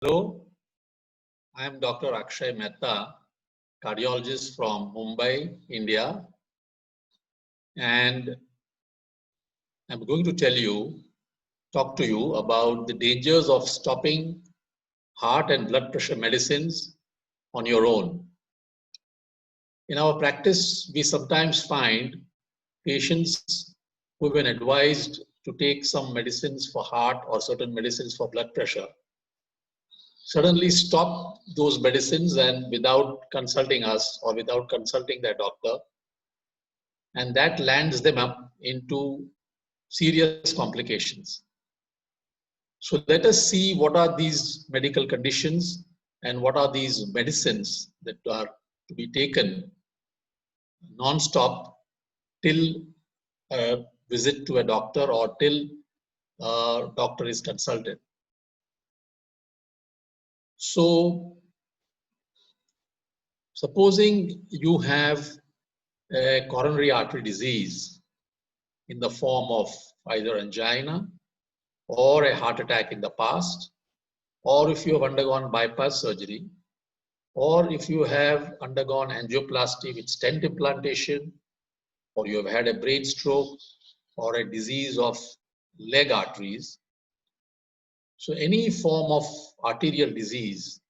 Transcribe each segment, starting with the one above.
Hello, I am Dr. Akshay Mehta, cardiologist from Mumbai, India, and I'm going to talk to you about the dangers of stopping heart and blood pressure medicines on your own. In our practice, we sometimes find patients who have been advised to take some medicines for heart or certain medicines for blood pressure suddenly stop those medicines and without consulting us or without consulting their doctor, and that lands them up into serious complications. So let us see what are these medical conditions and what are these medicines that are to be taken non-stop till a visit to a doctor or till a doctor is consulted. So supposing you have a coronary artery disease in the form of either angina or a heart attack in the past, or if you have undergone bypass surgery, or if you have undergone angioplasty with stent implantation, or you have had a brain stroke or a disease of leg arteries. So any form of arterial disease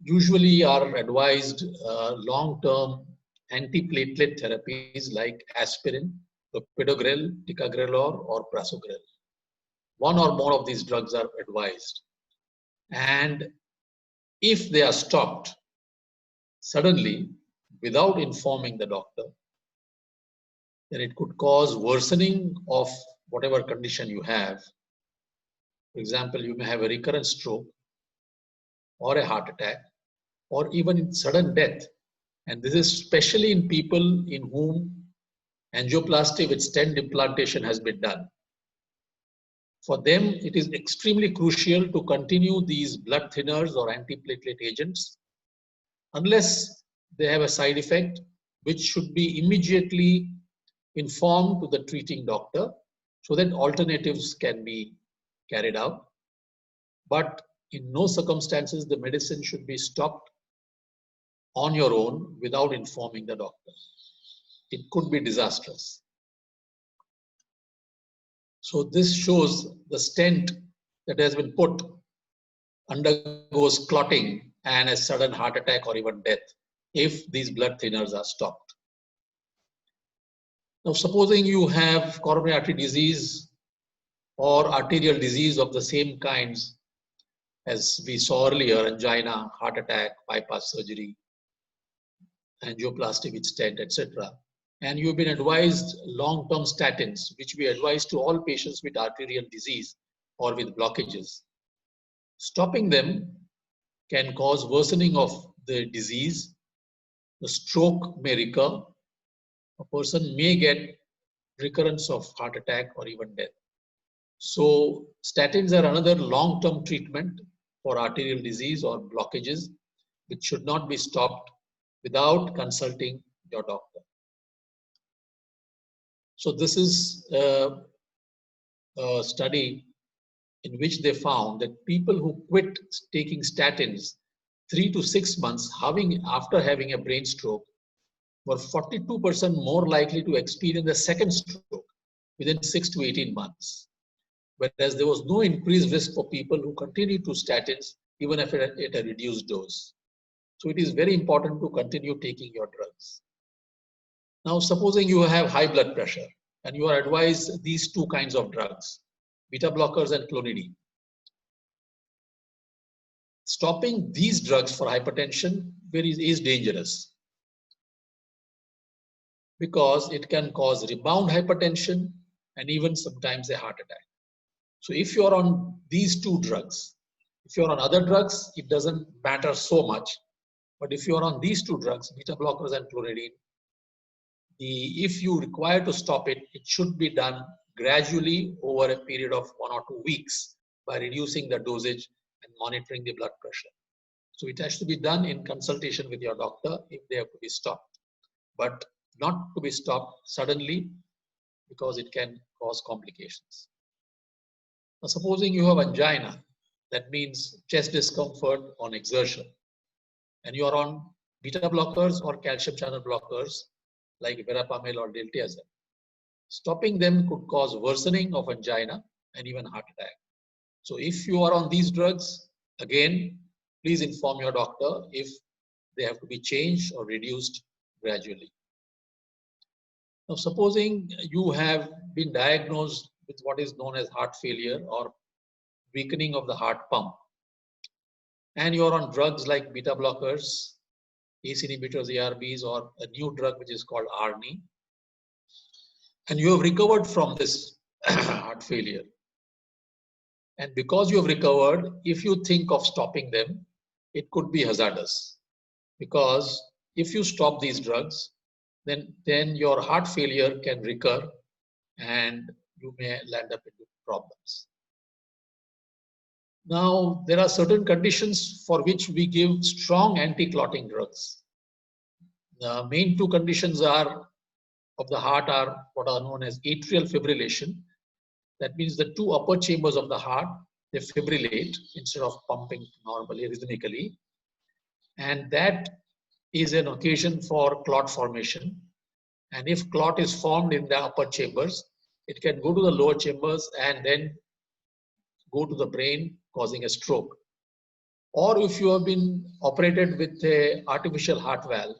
usually are advised long-term antiplatelet therapies like aspirin, clopidogrel, ticagrelor, or prasugrel. One or more of these drugs are advised. And if they are stopped suddenly without informing the doctor, then it could cause worsening of whatever condition you have. For example, you may have a recurrent stroke or a heart attack or even sudden death. And this is especially in people in whom angioplasty with stent implantation has been done. For them, it is extremely crucial to continue these blood thinners or antiplatelet agents unless they have a side effect, which should be immediately informed to the treating doctor so that alternatives can be carried out. But in no circumstances the medicine should be stopped on your own without informing the doctor. It could be disastrous. So this shows the stent that has been put undergoes clotting and a sudden heart attack or even death if these blood thinners are stopped. Now, supposing you have coronary artery disease or arterial disease of the same kinds as we saw earlier, angina, heart attack, bypass surgery, angioplasty with stent, etc. And you've been advised long-term statins, which we advise to all patients with arterial disease or with blockages. Stopping them can cause worsening of the disease. The stroke may recur. A person may get recurrence of heart attack or even death. So statins are another long-term treatment for arterial disease or blockages, which should not be stopped without consulting your doctor. So this is a study in which they found that people who quit taking statins 3 to 6 months after having a brain stroke were 42% more likely to experience a second stroke within 6 to 18 months. Whereas there was no increased risk for people who continued to statins even if at a reduced dose. So it is very important to continue taking your drugs. Now, supposing you have high blood pressure and you are advised these two kinds of drugs, beta blockers and clonidine. Stopping these drugs for hypertension is dangerous because it can cause rebound hypertension and even sometimes a heart attack. So if you are on these two drugs, if you are on other drugs, it doesn't matter so much. But if you are on these two drugs, beta blockers and clonidine, if you require to stop it, it should be done gradually over a period of 1 or 2 weeks by reducing the dosage and monitoring the blood pressure. So it has to be done in consultation with your doctor if they have to be stopped, but not to be stopped suddenly because it can cause complications. Now, supposing you have angina That means chest discomfort on exertion. And you are on beta blockers or calcium channel blockers like verapamil or diltiazem. Stopping them could cause worsening of angina and even heart attack. So if you are on these drugs, again, please inform your doctor if they have to be changed or reduced gradually. Now, supposing you have been diagnosed with what is known as heart failure or weakening of the heart pump, and you're on drugs like beta blockers, ACE inhibitors, ARBs, or a new drug which is called ARNI, and you have recovered from this heart failure. And because you have recovered, if you think of stopping them, it could be hazardous. Because if you stop these drugs, then your heart failure can recur and you may land up into problems. Now, there are certain conditions for which we give strong anti-clotting drugs. The main two conditions of the heart are what are known as atrial fibrillation. That means the two upper chambers of the heart, they fibrillate instead of pumping normally, rhythmically. And that is an occasion for clot formation. And if clot is formed in the upper chambers, it can go to the lower chambers and then go to the brain, causing a stroke. Or if you have been operated with an artificial heart valve,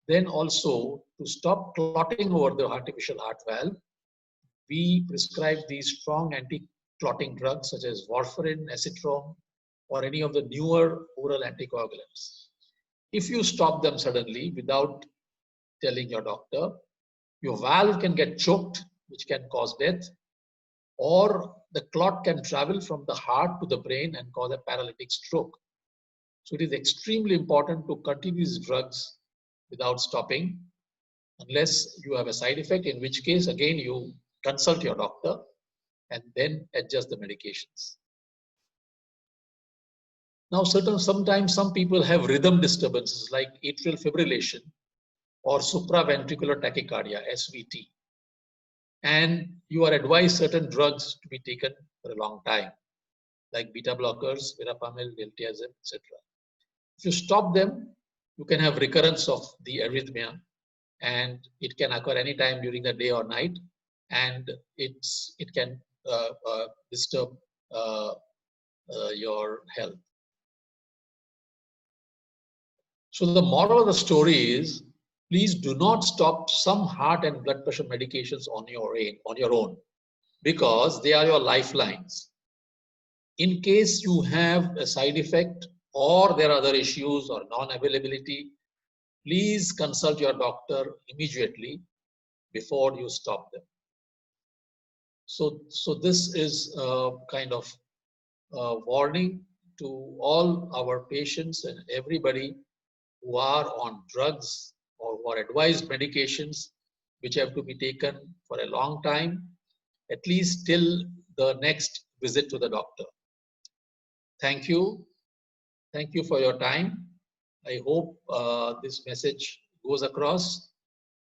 then also to stop clotting over the artificial heart valve, we prescribe these strong anti-clotting drugs such as warfarin, acetylene, or any of the newer oral anticoagulants. If you stop them suddenly without telling your doctor, your valve can get choked, which can cause death, or the clot can travel from the heart to the brain and cause a paralytic stroke. So it is extremely important to continue these drugs without stopping, unless you have a side effect, in which case, again, you consult your doctor and then adjust the medications. Now, sometimes some people have rhythm disturbances like atrial fibrillation or supraventricular tachycardia, SVT. And you are advised certain drugs to be taken for a long time, like beta blockers, verapamil, diltiazem, etc. If you stop them, you can have recurrence of the arrhythmia, and it can occur anytime during the day or night, and it can disturb your health. So the moral of the story is, please do not stop some heart and blood pressure medications on your own, because they are your lifelines. In case you have a side effect or there are other issues or non-availability, please consult your doctor immediately before you stop them. So this is a kind of warning to all our patients and everybody who are on drugs or who are advised medications which have to be taken for a long time, at least till the next visit to the doctor. Thank you. Thank you for your time. I hope this message goes across.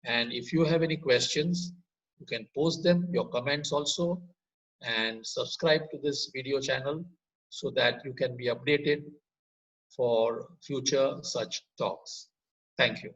And if you have any questions, you can post them, your comments also, and subscribe to this video channel so that you can be updated for future such talks. Thank you.